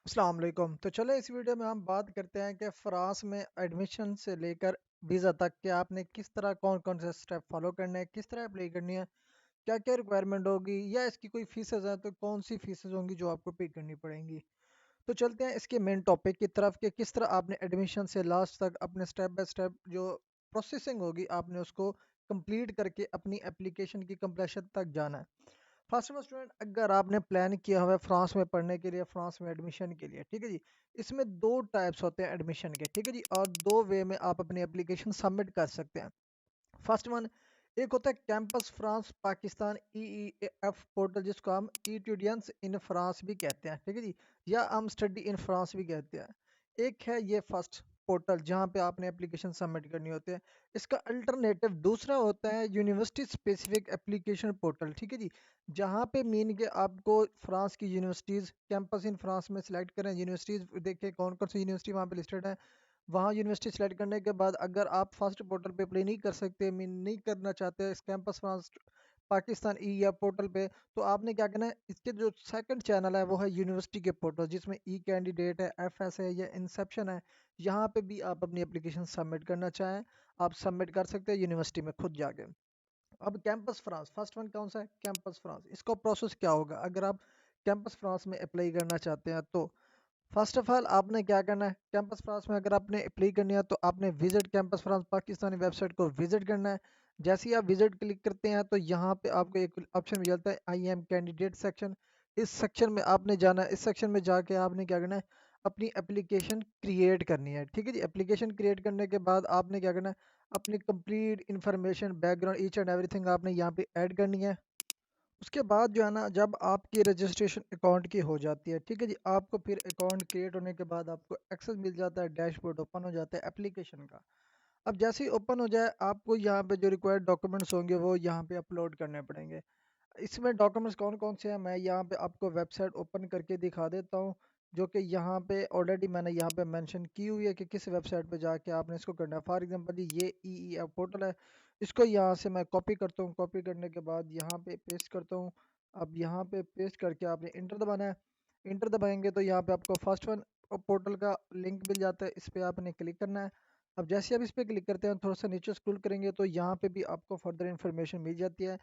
अस्सलाम वालेकुम। तो चलो इस वीडियो में हम बात करते हैं कि फ़्रांस में एडमिशन से लेकर वीज़ा तक के आपने किस तरह कौन-कौन से स्टेप फ़ॉलो करने हैं, किस तरह अप्लाई करनी है, क्या-क्या रिक्वायरमेंट होगी या इसकी कोई फ़ीसेज़ हैं तो कौन-सी फ़ीसेज़ होंगी जो आपको पे करनी पड़ेंगी। तो चलते हैं इसके मेन टॉपिक की तरफ कि किस तरह आपने एडमिशन से लास्ट तक अपने स्टेप बाय स्टेप जो प्रोसेसिंग होगी आपने उसको कंप्लीट करके अपनी एप्लीकेशन की कंप्लीशन तक जाना है। फर्स्ट ऑफ स्टूडेंट, अगर आपने प्लान किया हुआ है फ्रांस में पढ़ने के लिए, फ्रांस में एडमिशन के लिए, ठीक है जी। इसमें दो टाइप्स होते हैं एडमिशन के, ठीक है जी, और दो वे में आप अपनी एप्लीकेशन सबमिट कर सकते हैं। फर्स्ट वन, एक होता है campus France Pakistan EEF portal, जिसको हम इटूडियंस इन फ्रांस भी कहते हैं, ठीक है जी, या हम स्टडी इन फ्रांस भी कहते हैं। एक है ये फर्स्ट पोर्टल जहाँ पे आपने एप्लीकेशन सबमिट करनी होती है। इसका अल्टरनेटिव दूसरा होता है यूनिवर्सिटी स्पेसिफिक एप्लीकेशन पोर्टल, ठीक है जी, जहाँ पे मीन के आपको फ्रांस की यूनिवर्सिटीज़, कैंपस इन फ्रांस में सिलेक्ट करें, यूनिवर्सिटीज़ देखें कौन कौन सी यूनिवर्सिटी वहाँ पे लिस्टेड है। वहाँ यूनिवर्सिटी सेलेक्ट करने के बाद अगर आप फर्स्ट पोर्टल पे अप्लाई नहीं कर सकते, मीन नहीं करना चाहते इस कैंपस फ्रांस पाकिस्तान ई या पोर्टल पे, तो आपने क्या करना है, इसके जो सेकंड चैनल है वो है यूनिवर्सिटी के पोर्टल, जिसमें ई कैंडिडेट है, FS है या इंसेप्शन है। यहाँ पे भी आप अपनी एप्लीकेशन सबमिट करना चाहें, आप सबमिट कर सकते हैं यूनिवर्सिटी में खुद जाके। अब कैंपस फ्रांस फर्स्ट वन कौन सा है, कैंपस फ्रांस। इसका प्रोसेस क्या होगा अगर आप कैंपस फ्रांस में अप्लाई करना चाहते हैं तो फर्स्ट ऑफ ऑल आपने क्या करना है, कैंपस फ्रांस में अगर आपने अप्लाई करनी है तो आपने visit campus France Pakistani website को विजिट करना है। जैसे ही आप विजिट क्लिक करते हैं तो यहाँ पे आपको एक ऑप्शन मिल जाता है आई एम कैंडिडेट सेक्शन। इस सेक्शन में आपने जाना है, इस सेक्शन में जाके आपने क्या करना है, अपनी एप्लीकेशन क्रिएट करनी है, ठीक है जी। एप्लीकेशन क्रिएट करने के बाद आपने क्या करना है, अपनी complete information background each and everything आपने यहाँ पे ऐड करनी है। उसके बाद जो है ना, जब आपकी रजिस्ट्रेशन अकाउंट की हो जाती है, ठीक है जी, आपको फिर अकाउंट क्रिएट होने के बाद आपको एक्सेस मिल जाता है, डैशबोर्ड ओपन हो जाता है एप्लीकेशन का। अब जैसे ही ओपन हो जाए आपको यहाँ पे जो रिक्वायर्ड डॉक्यूमेंट्स होंगे वो यहाँ पे अपलोड करने पड़ेंगे। इसमें डॉक्यूमेंट्स कौन कौन से हैं मैं यहाँ पे आपको वेबसाइट ओपन करके दिखा देता हूँ, जो कि यहाँ पे ऑलरेडी मैंने यहाँ पे मेंशन की हुई है कि किस वेबसाइट पे जाके आपने इसको करना है। फॉर एग्जांपल ये EEF पोर्टल है, इसको यहाँ से मैं कॉपी करता हूँ, कॉपी करने के बाद यहाँ पे पेस्ट करता हूँ। अब यहाँ पे पेस्ट करके आपने इंटर दबाना है। इंटर दबाएंगे तो यहाँ पे आपको फर्स्ट वन पोर्टल का लिंक मिल जाता है, इस पर आपने क्लिक करना है। अब जैसे आप इस पर क्लिक करते हैं थोड़ा सा नीचे स्क्रॉल करेंगे तो यहाँ पे भी आपको फर्दर इन्फॉर्मेशन मिल जाती है।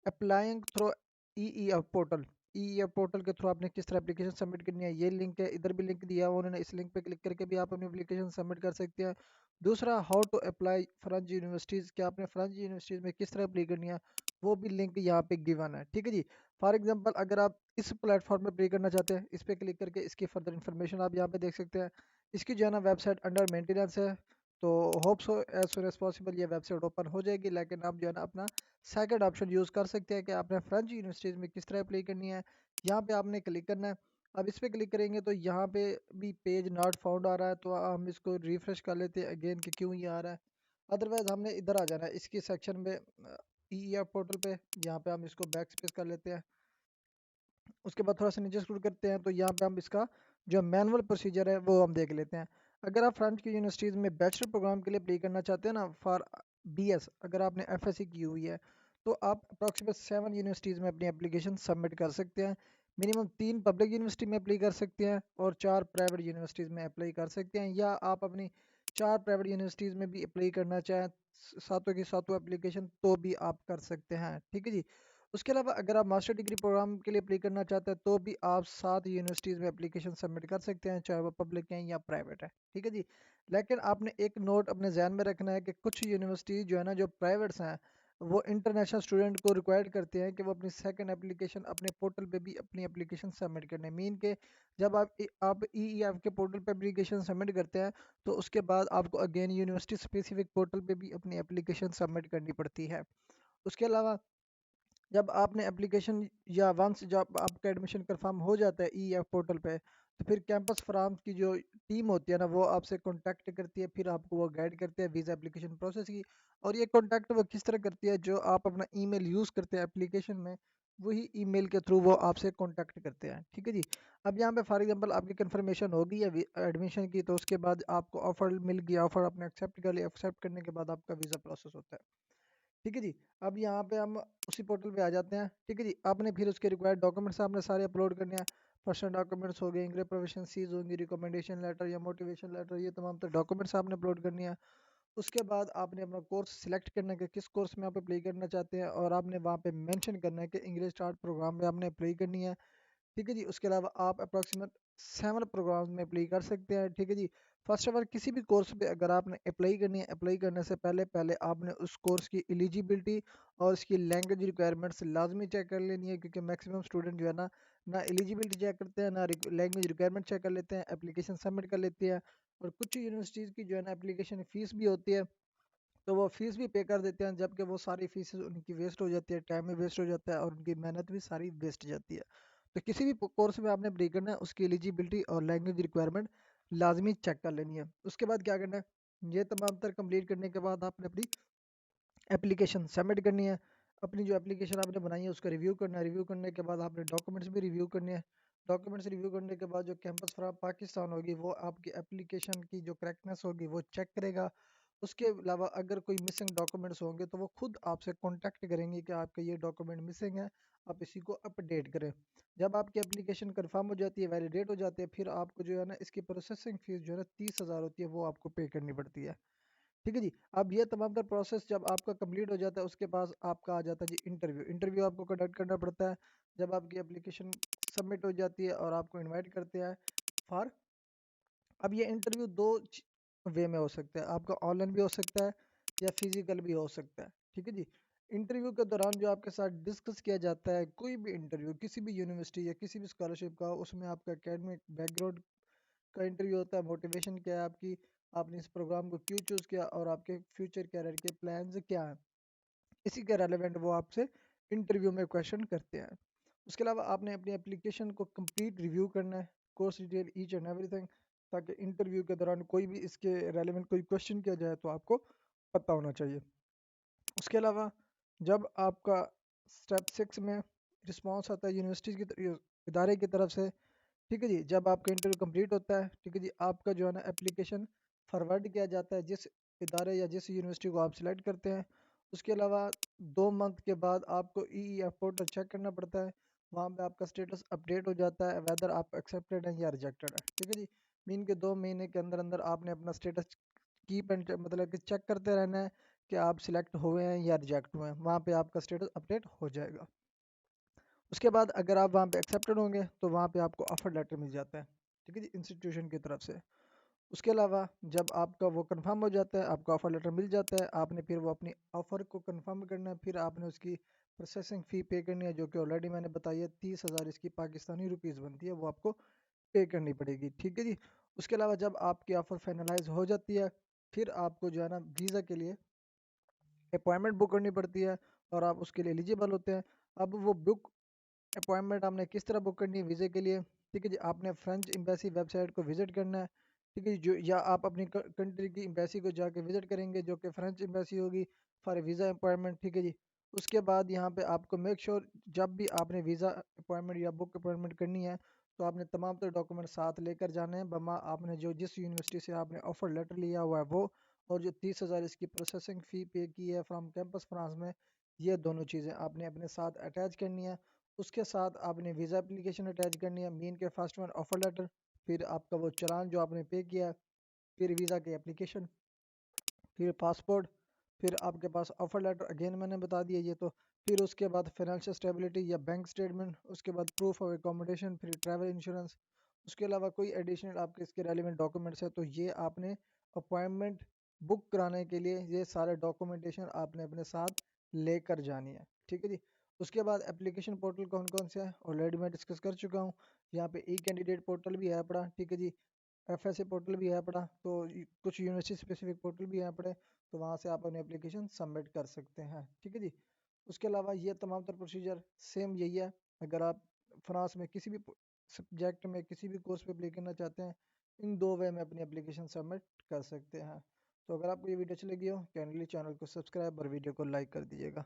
Applying through EEF portal, EEF portal के थ्रू आपने किस तरह एप्लीकेशन सबमिट करनी है, ये लिंक है, इधर भी लिंक दिया हुआ उन्होंने, इस लिंक पे क्लिक करके भी आप अपनी एप्लीकेशन सबमिट कर सकते हैं। दूसरा, how to apply French universities, क्या आपने फ्रेंच यूनिवर्सिटीज़ में किस तरह अप्लाई करनी है, वो भी लिंक यहाँ पे गिवन है, ठीक है जी। फॉर एग्जांपल अगर आप इस प्लेटफॉर्म में अप्लाई करना चाहते हैं, इस पर क्लिक करके इसकी फर्दर इन्फॉर्मेशन आप यहाँ पे देख सकते हैं। इसकी जो है ना वेबसाइट अंडर मेंटेनेंस है, तो hope so as soon as possible ये वेबसाइट ओपन हो जाएगी, लेकिन आप जो है ना अपना सेकंड ऑप्शन यूज़ कर सकते हैं कि आपने फ्रेंच यूनिवर्सिटीज़ में किस तरह अप्लाई करनी है। यहाँ पे आपने क्लिक करना है। अब इस पे क्लिक करेंगे तो यहाँ पे भी पेज नॉट फाउंड आ रहा है, तो हम इसको रिफ्रेश कर लेते हैं अगेन कि क्यों ये आ रहा है। अदरवाइज हमने इधर आ जाना है इसकी सेक्शन में, EEF पोर्टल पे, यहाँ पे हम इसको बैक स्पेस कर लेते हैं। उसके बाद थोड़ा सा नीचे स्क्रॉल करते हैं तो यहाँ पे हम इसका जो मैनुअल प्रोसीजर है वो हम देख लेते हैं। अगर आप फ्रेंच की यूनिवर्सिटीज़ में बैचलर प्रोग्राम के लिए अप्लाई करना चाहते हैं ना, फॉर BS, अगर आपने FSC की हुई है तो आप अप्रॉक्सीमेट 7 यूनिवर्सिटीज़ में अपनी एप्लीकेशन सबमिट कर सकते हैं। मिनिमम 3 पब्लिक यूनिवर्सिटी में अप्लाई कर सकते हैं और 4 प्राइवेट यूनिवर्सिटीज़ में अप्लाई कर सकते हैं, या आप अपनी 4 प्राइवेट यूनिवर्सिटीज़ में भी अप्लाई करना चाहें सातों की सातों एप्लीकेशन तो भी आप कर सकते हैं, ठीक है जी। उसके अलावा अगर आप मास्टर डिग्री प्रोग्राम के लिए अप्लाई करना चाहते हैं तो भी आप 7 यूनिवर्सिटीज़ में एप्लीकेशन सबमिट कर सकते हैं, चाहे वो पब्लिक हैं या प्राइवेट है, ठीक है जी। लेकिन आपने एक नोट अपने जहन में रखना है कि कुछ यूनिवर्सिटी जो है ना, जो प्राइवेट्स हैं, वो इंटरनेशनल स्टूडेंट को रिक्वायर्ड करते हैं कि वो अपनी सेकंड एप्लीकेशन अपने पोर्टल पे भी अपनी एप्लीकेशन सबमिट करने, मीन के जब आप EEF के पोर्टल पे एप्लीकेशन सबमिट करते हैं तो उसके बाद आपको अगेन यूनिवर्सिटी स्पेसिफिक पोर्टल पे भी अपनी एप्लीकेशन सबमिट करनी पड़ती है। उसके अलावा जब आपने एप्लीकेशन या वंस जब आपका एडमिशन कंफर्म हो जाता है EF पोर्टल पे, तो फिर कैंपस फ्रांस की जो टीम होती है ना वो आपसे कांटेक्ट करती है, फिर आपको वो गाइड करते हैं वीज़ा एप्लीकेशन प्रोसेस की। और ये कांटेक्ट वो किस तरह करती है, जो आप अपना ईमेल यूज़ करते हैं एप्लीकेशन में, वही ईमेल के थ्रू वो आपसे कांटेक्ट करते हैं, ठीक है जी। अब यहाँ पे फॉर एग्जांपल आपकी कंफर्मेशन होगी है एडमिशन की, तो उसके बाद आपको ऑफर मिल गया, ऑफर आपने एक्सेप्ट कर लिया, एक्सेप्ट करने के बाद आपका वीज़ा प्रोसेस होता है, ठीक है जी। अब यहाँ पे हम उसी पोर्टल पे आ जाते हैं, ठीक है जी। आपने फिर उसके रिक्वायर्ड डॉक्यूमेंट्स आपने सारे अपलोड करने हैं। पर्सनल डॉक्यूमेंट्स हो गए, इंग्लिश प्रोफिशिएंसीज होंगी, रिकमेंडेशन लेटर या मोटिवेशन लेटर, ये तमाम तर डॉक्यूमेंट्स आपने अपलोड करनी है। उसके बाद आपने अपना कोर्स सिलेक्ट करना है कि किस कोर्स में आप अप्लाई करना चाहते हैं, और आपने वहाँ पे मेंशन करना है कि इंग्लिश स्टार्ट प्रोग्राम में आपने अप्लाई करनी है। ठीक है जी। उसके अलावा आप अप्रॉक्सीमेट 7 प्रोग्राम्स में अप्लाई कर सकते हैं। ठीक है जी। फर्स्ट ऑफ ऑल किसी भी कोर्स पे अगर आपने अप्लाई करनी है, अप्लाई करने से पहले पहले आपने उस कोर्स की एलिजिबिलिटी और उसकी लैंग्वेज रिक्वायरमेंट्स लाजमी चेक कर लेनी है, क्योंकि मैक्सिमम स्टूडेंट जो है ना एलिजिबिलिटी चेक करते हैं, ना लैंग्वेज रिक्वायरमेंट चेक कर लेते हैं, एप्लीकेशन सबमिट कर लेते हैं। और कुछ यूनिवर्सिटीज़ की जो है ना एप्लीकेशन फ़ीस भी होती है, तो वो फीस भी पे कर देते हैं, जबकि वो सारी फीस उनकी वेस्ट हो जाती है, टाइम भी वेस्ट हो जाता है और उनकी मेहनत भी सारी वेस्ट जाती है। तो किसी भी कोर्स में आपने अप्लाई करना है, उसकी एलिजिबिलिटी और लैंग्वेज रिक्वायरमेंट लाजमी चेक कर लेनी है। उसके बाद क्या करना है, ये तमाम तर कंप्लीट करने के बाद आपने अपनी एप्लीकेशन सबमिट करनी है। अपनी जो एप्लीकेशन आपने बनाई है उसका रिव्यू करना है। रिव्यू करने के बाद आपने डॉक्यूमेंट्स भी रिव्यू करने हैं। डॉक्यूमेंट्स रिव्यू करने के बाद जो कैंपस फ्रॉम पाकिस्तान होगी वो आपकी एप्लीकेशन की जो करेक्टनेस होगी वो चेक करेगा। उसके अलावा अगर कोई मिसिंग डॉक्यूमेंट्स होंगे तो वो खुद आपसे कॉन्टैक्ट करेंगे कि आपका ये डॉक्यूमेंट मिसिंग है, आप इसी को अपडेट करें। जब आपकी एप्लीकेशन कंफर्म हो जाती है, वैलिडेट हो जाती है, फिर आपको जो है ना इसकी प्रोसेसिंग फीस जो है ना 30,000 होती है, वो आपको पे करनी पड़ती है। ठीक है जी। अब ये तमाम तर प्रोसेस जब आपका कंप्लीट हो जाता है, उसके बाद आपका आ जाता है जी इंटरव्यू। इंटरव्यू आपको कंडक्ट करना पड़ता है जब आपकी एप्लीकेशन सबमिट हो जाती है और आपको इनवाइट करते हैं फॉर। अब ये इंटरव्यू दो वे में हो सकता है, आपका ऑनलाइन भी हो सकता है या फिजिकल भी हो सकता है। ठीक है जी। इंटरव्यू के दौरान जो आपके साथ डिस्कस किया जाता है, कोई भी इंटरव्यू किसी भी यूनिवर्सिटी या किसी भी स्कॉलरशिप का, उसमें आपका एकेडमिक बैकग्राउंड का इंटरव्यू होता है, मोटिवेशन क्या है आपकी, आपने इस प्रोग्राम को क्यों चूज़ किया और आपके फ्यूचर कैरियर के प्लान्स क्या हैं, इसी के रेलेवेंट वो आपसे इंटरव्यू में क्वेश्चन करते हैं। उसके अलावा आपने अपनी एप्लीकेशन को कंप्लीट रिव्यू करना है, course detail each and everything, ताकि इंटरव्यू के दौरान कोई भी इसके रेलेवेंट कोई क्वेश्चन किया जाए तो आपको पता होना चाहिए। उसके अलावा जब आपका स्टेप 6 में रिस्पांस आता है यूनिवर्सिटी की इदारे की तरफ से, ठीक है जी, जब आपका इंटरव्यू कंप्लीट होता है, ठीक है जी, आपका जो है ना एप्लीकेशन फॉरवर्ड किया जाता है जिस इदारे या जिस यूनिवर्सिटी को आप सिलेक्ट करते हैं। उसके अलावा 2 मंथ के बाद आपको EEF पोर्टल चेक करना पड़ता है। वहाँ पे आपका स्टेटस अपडेट हो जाता है वेदर आप एक्सेप्टेड हैं या रिजेक्टेड है। ठीक है जी। मीन के 2 महीने के अंदर अंदर आपने अपना स्टेटस कीप एंड मतलब कि चेक करते रहना है कि आप सिलेक्ट हुए हैं या रिजेक्ट हुए हैं, वहाँ पे आपका स्टेटस अपडेट हो जाएगा। उसके बाद अगर आप वहाँ पे एक्सेप्टेड होंगे तो वहाँ पे आपको ऑफर लेटर मिल जाता है, ठीक है जी, इंस्टीट्यूशन की तरफ से। उसके अलावा जब आपका वो कंफर्म हो जाता है, आपको ऑफर लेटर मिल जाता है, आपने फिर वो अपनी ऑफर को कंफर्म करना है, फिर आपने उसकी प्रोसेसिंग फ़ी पे करनी है, जो कि ऑलरेडी मैंने बताई है 30,000 इसकी पाकिस्तानी रुपीज़ बनती है, वो आपको पे करनी पड़ेगी। ठीक है जी। उसके अलावा जब आपकी ऑफ़र फाइनलाइज हो जाती है, फिर आपको जो है ना वीज़ा के लिए अपॉइंटमेंट बुक करनी पड़ती है और आप उसके लिए एलिजिबल होते हैं। अब वो बुक अपॉइंटमेंट आपने किस तरह बुक करनी है वीज़े के लिए, ठीक है जी, आपने फ्रेंच एम्बेसी वेबसाइट को विज़िट करना है। ठीक है जी, जो या आप अपनी कंट्री की एम्बेसी को जाके विज़िट करेंगे, जो कि फ्रेंच एम्बेसी होगी फॉर वीज़ा अपॉइंटमेंट। ठीक है जी। उसके बाद यहाँ पे आपको मेक श्योर जब भी आपने वीज़ा अपॉइंटमेंट या बुक अपॉइंटमेंट करनी है, तो आपने तमाम तो डॉक्यूमेंट साथ लेकर जाने हैं, बमा आपने जो जिस यूनिवर्सिटी से आपने ऑफ़र लेटर लिया हुआ है वो, और जो 30,000 इसकी प्रोसेसिंग फ़ी पे की है फ्राम कैंपस फ्रांस में, ये दोनों चीज़ें आपने अपने साथ अटैच करनी है। उसके साथ आपने वीज़ा एप्लीकेशन अटैच करनी है, मीन के फर्स्ट वन ऑफर लेटर, फिर आपका वो चालान जो आपने पे किया, फिर वीज़ा की एप्लीकेशन, फिर पासपोर्ट, फिर आपके पास ऑफर लेटर अगेन मैंने बता दिया ये तो, फिर उसके बाद फाइनेंशियल स्टेबिलिटी या बैंक स्टेटमेंट, उसके बाद प्रूफ ऑफ एकोमोडेशन, फिर ट्रैवल इंश्योरेंस। उसके अलावा कोई एडिशनल आपके इसके रेलिवेंट डॉक्यूमेंट्स है तो ये आपने अपॉइंटमेंट बुक कराने के लिए ये सारे डॉक्यूमेंटेशन आपने अपने साथ लेकर जानी है। ठीक है जी। उसके बाद एप्लीकेशन पोर्टल कौन कौन से हैं ऑलरेडी मैं डिस्कस कर चुका हूँ। यहाँ पे ई कैंडिडेट पोर्टल भी है पड़ा, ठीक है जी, FSA पोर्टल भी है पड़ा, तो कुछ यूनिवर्सिटी स्पेसिफिक पोर्टल भी हैं पड़े, तो वहाँ से आप अपनी एप्लीकेशन सबमिट कर सकते हैं। ठीक है जी। उसके अलावा ये तमाम तर प्रोसीजर सेम यही है। अगर आप फ्रांस में किसी भी सब्जेक्ट में किसी भी कोर्स पे अप्लाई करना चाहते हैं, इन 2 वे में अपनी एप्लीकेशन सबमिट कर सकते हैं। तो अगर आपको ये वीडियो अच्छी लगी हो, कैंडली चैनल को सब्सक्राइब और वीडियो को लाइक कर दीजिएगा।